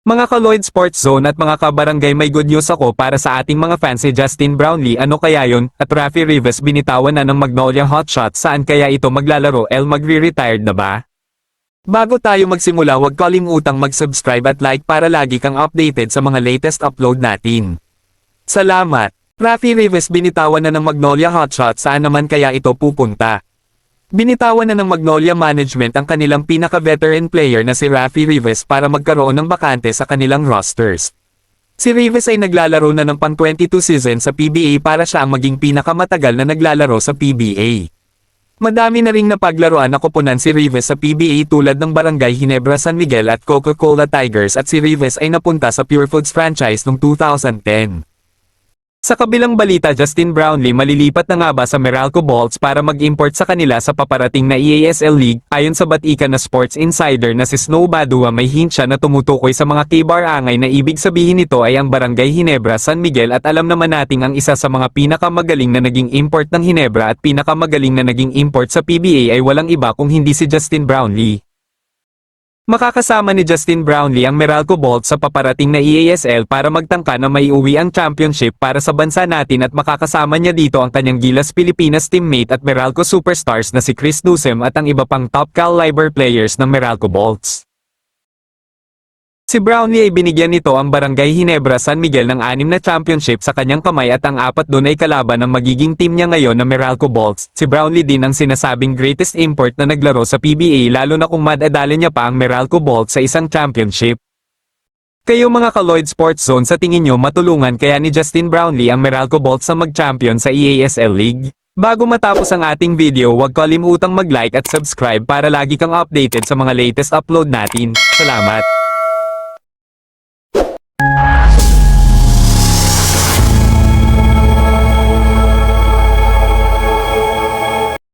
Mga ka-Lloyd Sports Zone at mga kabarangay, may good news ako para sa ating mga fans. Si Justin Brownlee, ano kaya yon? At Raffy Rivas binitawan na ng Magnolia Hotshot, saan kaya ito maglalaro? Magre-retired na ba? Bago tayo magsimula, huwag kalimutang mag-subscribe at like para lagi kang updated sa mga latest upload natin. Salamat! Raffy Rivas binitawan na ng Magnolia Hotshot, saan naman kaya ito pupunta? Binitawan na ng Magnolia Management ang kanilang pinaka-veteran player na si Raffy Rivas para magkaroon ng bakante sa kanilang rosters. Si Rivas ay naglalaro na ng pang-22 season sa PBA para siya ang maging pinakamatagal na naglalaro sa PBA. Madami na ring napaglaruan na koponan si Rivas sa PBA tulad ng Barangay Ginebra San Miguel at Coca-Cola Tigers, at si Rivas ay napunta sa Pure Foods franchise noong 2010. Sa kabilang balita, Justin Brownlee malilipat na nga ba sa Meralco Bolts para mag-import sa kanila sa paparating na EASL League? Ayon sa batikan na Sports Insider na si Snow Badua, may hint siya na tumutukoy sa mga K-Bar Angay na ibig sabihin nito ay ang Barangay Ginebra San Miguel, at alam naman nating ang isa sa mga pinakamagaling na naging import ng Ginebra at pinakamagaling na naging import sa PBA ay walang iba kung hindi si Justin Brownlee. Makakasama ni Justin Brownlee ang Meralco Bolts sa paparating na EASL para magtangka na maiuwi ang championship para sa bansa natin, at makakasama niya dito ang kanyang Gilas Pilipinas teammate at Meralco superstars na si Chris Newsom at ang iba pang top caliber players ng Meralco Bolts. Si Brownlee ay binigyan nito ang Barangay Ginebra San Miguel ng 6 na championship sa kanyang kamay, at ang 4 doon ay kalaban ng magiging team niya ngayon na Meralco Bolts. Si Brownlee din ang sinasabing greatest import na naglaro sa PBA, lalo na kung madadali niya pa ang Meralco Bolts sa isang championship. Kayo mga ka-Lloyd Sports Zone, sa tingin nyo matulungan kaya ni Justin Brownlee ang Meralco Bolts sa mag-champion sa EASL League? Bago matapos ang ating video, huwag kalimutang mag-like at subscribe para lagi kang updated sa mga latest upload natin. Salamat!